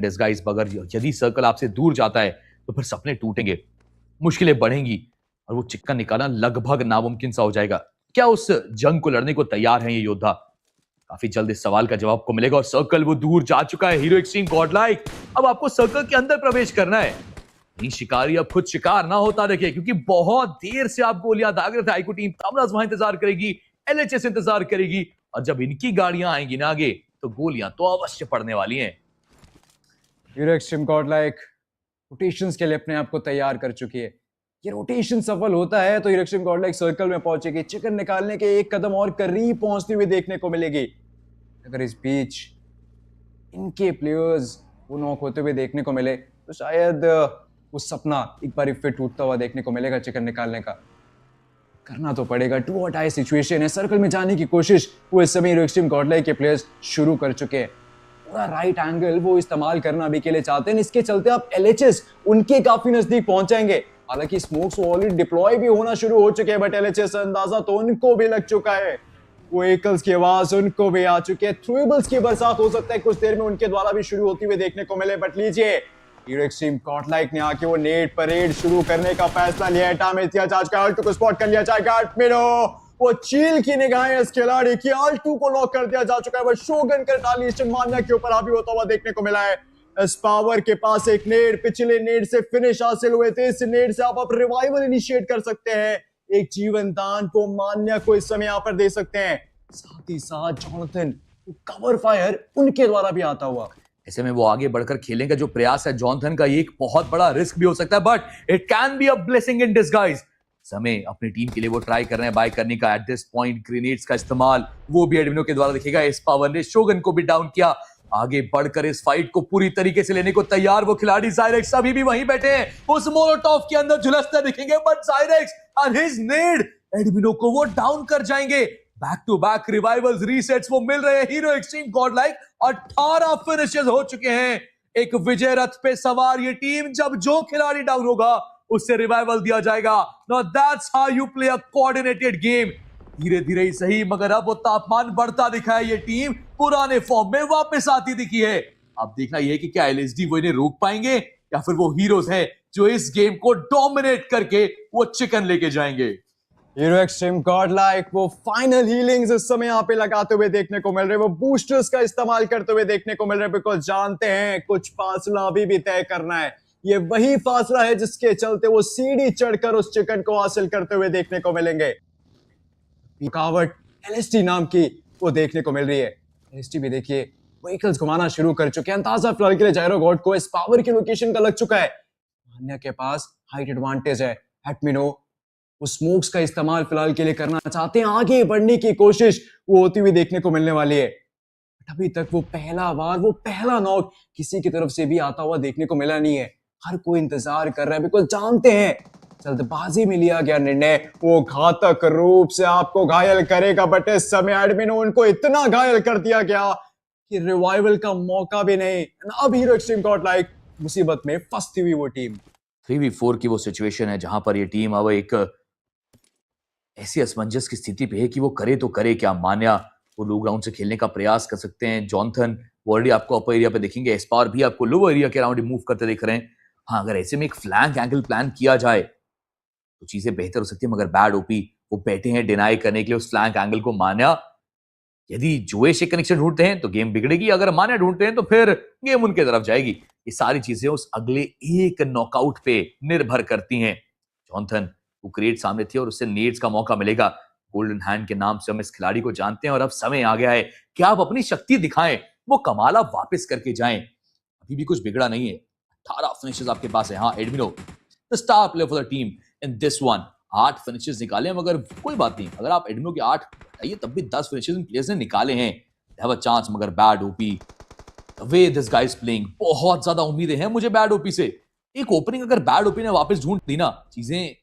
Disguise अगर यदि circle आपसे दूर जाता है तो फिर सपने टूटेंगे, मुश्किलें बढ़ेंगी और वो चिक्कन निकालना लगभग नामुमकिन सा हो जाएगा। क्या उस जंग को लड़ने को तैयार हैं ये योद्धा? काफी जल्द इस सवाल का जवाब आपको मिलेगा। और सर्कल वो दूर जा चुका है, हीरो एक्सट्रीम गॉडलाइक। अब आपको सर्कल के अंदर प्रवेश करना है। नहीं शिकारी अब खुद शिकार ना होता देखे, क्योंकि बहुत देर से आप गोलियां दाग रहे थे। आईक्यू टीम तमराज वहां इंतजार करेगी, एलएचएस इंतजार करेगी, और जब इनकी गाड़ियां आएंगी ना आगे तो गोलियां तो अवश्य पड़ने वाली हैं। हीरो एक्सट्रीम गॉडलाइक रोटेशंस के लिए अपने आप को तैयार कर चुकी है। ये रोटेशन सफल होता है तो हीरो एक्सट्रीम गॉडलाइक सर्कल में पहुंचेगी, चिकन निकालने के एक कदम और करीब पहुंचती हुई देखने को मिलेगी। अगर इस बीच इनके प्लेयर्स वो नॉक होते हुए देखने को मिले तो शायद वो सपना एक बार फिर टूटता हुआ देखने को मिलेगा। चिकन निकालने का करना तो पड़ेगा, टू और टाई सिचुएशन है। सर्कल में जाने की कोशिश वो इस समय हीरो एक्सट्रीम गॉडलाइक के प्लेयर्स शुरू कर चुके हैं। पूरा राइट एंगल वो इस्तेमाल करना अभी के लिए चाहते हैं, इसके चलते आप एलएचएस उनके काफी नजदीक पहुंच जाएंगे। हालांकि स्मोक्स ऑलरेडी डिप्लॉय भी होना शुरू हो चुके हैं, बट एलएचएस अंदाजा तो उनको भी लग चुका है। वो व्हीकल्स की आवाज उनको भी आ चुकी है। थ्रोएबल्स की बरसात हो सकता है कुछ देर में उनके द्वारा भी शुरू होती हुई देखने को मिले। बट लीजिए, हीरो एक्सट्रीम गॉडलाइक ने आके वो नेट परेड शुरू करने का फैसला लिया है। टाइम आल्टू को स्पॉट कर लिया जाएगा। वो चील की निगाहें इस खिलाड़ी की, आल्टू को लॉक कर दिया जा चुका है। वो शोगन का रिटालिएशन मान्या के ऊपर हावी होता हुआ देखने को मिला है। इस पावर के पास एक नेड, पिछले नेड से फिनिश हासिल हुए थे। इस नेड से आप रिवाइवल इनिशिएट कर सकते हैं। एक जीवन दान को मान्या को इस समय यहां पर दे सकते हैं। साथ ही साथ जॉनथन कवर फायर उनके द्वारा भी आता हुआ। ऐसे में वो आगे बढ़कर खेलने का जो प्रयास है जॉनथन का, ये एक बहुत बड़ा रिस्क भी हो सकता है, but it can be a blessing in disguise. समय अपनी टीम के लिए वो ट्राई कर रहे हैं बाय करने का। एट दिस पॉइंट ग्रेनेड्स का इस्तेमाल वो भी एडमिनो के द्वारा दिखेगा। इस पावर ने शोगन को भी डाउन किया। आगे बढ़कर इस फाइट को पूरी तरीके से लेने को तैयार वो खिलाड़ी ज़ायरेक्स अभी भी वहीं बैठे हैं, उस मोलोटॉव के अंदर झुलसते दिखेंगे, बट ज़ायरेक्स एंड हिज नेड एडमिनो को वो डाउन कर जाएंगे। बैक टू बैक रिवाइवल्स, रीसेट्स वो मिल रहे हैं हीरो एक्सट्रीम गॉडलाइक। 18 फिनिशेस हो चुके हैं। एक विजय रथ पे सवार ये टीम, जब जो खिलाड़ी डाउन होगा उससे रिवाइवल दिया जाएगा। Now that's how you play a coordinated game. धीरे धीरे ही सही, मगर अब वो तापमान बढ़ता दिखा है। ये टीम पुराने फॉर्म में वापस आती दिखी है। अब देखना यह है कि क्या एलएसडी वो इन्हें रोक पाएंगे या फिर वो हीरोज हैं जो इस गेम को डोमिनेट करके वो चिकन लेके जाएंगे। हीरो एक्सट्रीम गॉडलाइक वो फाइनल हीलिंग्स इस समय यहाँ पे लगाते हुए देखने को मिल रहे हैं। वो बूस्टर्स का इस्तेमाल करते हुए देखने को मिल रहे हैं, बिकॉज जानते हैं कुछ फासला अभी भी तय करना है। ये वही फासला है जिसके चलते वो सीढ़ी चढ़कर उस चिकन को हासिल करते हुए देखने को मिलेंगे। रुकावट एलएसटी नाम की वो देखने को मिल रही है। एलएसटी भी देखिए व्हीकल्स घुमाना शुरू कर चुके हैं। अंदाजा फिलहाल के लिए जायरो गॉड को इस पावर की लोकेशन का लग चुका है। मान्या के पास हाइट एडवांटेज है। एडमिनो वो स्मोक्स का इस्तेमाल फिलहाल के लिए करना चाहते हैं। आगे बढ़ने की कोशिश वो होती हुई देखने को मिलने वाली है। अभी तक वो पहला नॉक किसी की तरफ से भी आता हुआ देखने को मिला नहीं है। हर कोई इंतजार कर रहा है, बिकॉज जानते हैं जल्दबाजी में लिया गया निर्णय वो घातक रूप से आपको घायल करेगा। बट इस समय एडमिनो उनको इतना घायल कर दिया गया कि रिवाइवल का मौका भी नहीं। अब हीरो एक्सट्रीम गॉडलाइक मुसीबत में फंसती हुई वो टीम। 3v4 की वो सिचुएशन है जहां पर ये टीम अब एक ऐसी असमंजस की स्थिति पे है कि वो करे तो करे क्या। मान्या वो लो ग्राउंड से खेलने का प्रयास कर सकते हैं। जॉनथन वो ऑलरेडी आपको अपर एरिया पे देखेंगे। एस्पार भी आपको लोअर एरिया के अराउंड मूव करते दिख रहे हैं। हाँ, अगर ऐसे में एक फ्लैंक एंगल प्लान किया जाए तो चीजें बेहतर हो सकती है, मगर बैड ओपी वो बैठे हैं डिनाई करने के लिए उस फ्लैंक एंगल को। मान्या यदि जुए से कनेक्शन ढूंढते हैं तो गेम बिगड़ेगी, अगर मान्या ढूंढते हैं तो फिर गेम उनके तरफ जाएगी। ये सारी चीजें उस अगले एक नॉकआउट पे निर्भर करती हैं। जॉनथन वो क्रिएट सामने थी और उससे नेड्स का मौका मिलेगा। गोल्डन हैंड के नाम से हम इस खिलाड़ी को जानते हैं और अब समय आ गया है कि आप अपनी शक्ति दिखाएं, वो कमाल वापस करके जाएं। अभी भी कुछ बिगड़ा नहीं है। 18 फिनिशेस आपके पास है। हाँ, एडमिनो the star player for the team in this one. 8 finishes निकाले, मगर कोई बात नहीं, अगर आप एडमिनो के 8 हटाइए तब भी 10 फिनिशेस इन प्लेयर्स ने निकाले हैं। दे हैव अ चांस, मगर bad OP the way this guys playing, बहुत ज्यादा उम्मीदें हैं मुझे बैड ओपी से। एक ओपनिंग अगर बैड ओपी ने वापस ढूंढ दी ना, चीजें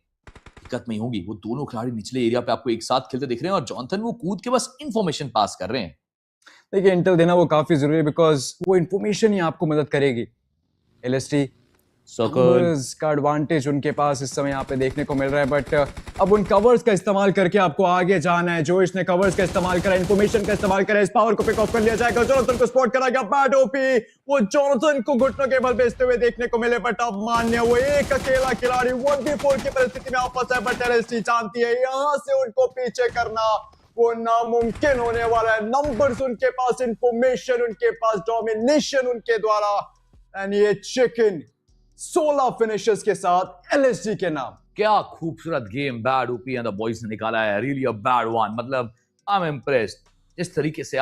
दिक्कत में होगी। वो दोनों खिलाड़ी निचले एरिया पे आपको एक साथ खेलते दिख रहे हैं और जॉनथन वो कूद के बस इंफॉर्मेशन पास कर रहे हैं। देखिए, इंटेल देना वो काफी जरूरी है, बिकॉज वो इंफॉर्मेशन ही आपको मदद करेगी। एलएसटी सर्कल Numbers का एडवांटेज उनके पास इस समय यहाँ पे देखने को मिल रहा है, बट अब उन कवर्स का इस्तेमाल करके आपको आगे जाना है। जोइश ने कवर्स का इस्तेमाल करा, इन्फॉर्मेशन का इस्तेमाल करा, इस पावर को पिक ऑफ कर लिया जाएगा। जोनाथन को स्पॉट करा गया, बैड ओपी, वो जोनाथन को घुटनों के बल बेचते हुए देखने को मिले, बट अब मान्य वो एक अकेला खिलाड़ी 1v4 की परिस्थिति में वापस है, बट LSG जानती है यहाँ से उनको पीछे करना वो नामुमकिन होने वाला है। नंबर्स उनके पास, इंफॉर्मेशन उनके पास, डोमिनेशन उनके द्वारा, एंड ये चिकन 16 फिनिशर्स के साथ LSG के नाम। क्या खूबसूरत game bad OP and the boys ने निकाला है, रियली अ बैड वन। मतलब आई एम इम्प्रेस्ड जिस तरीके से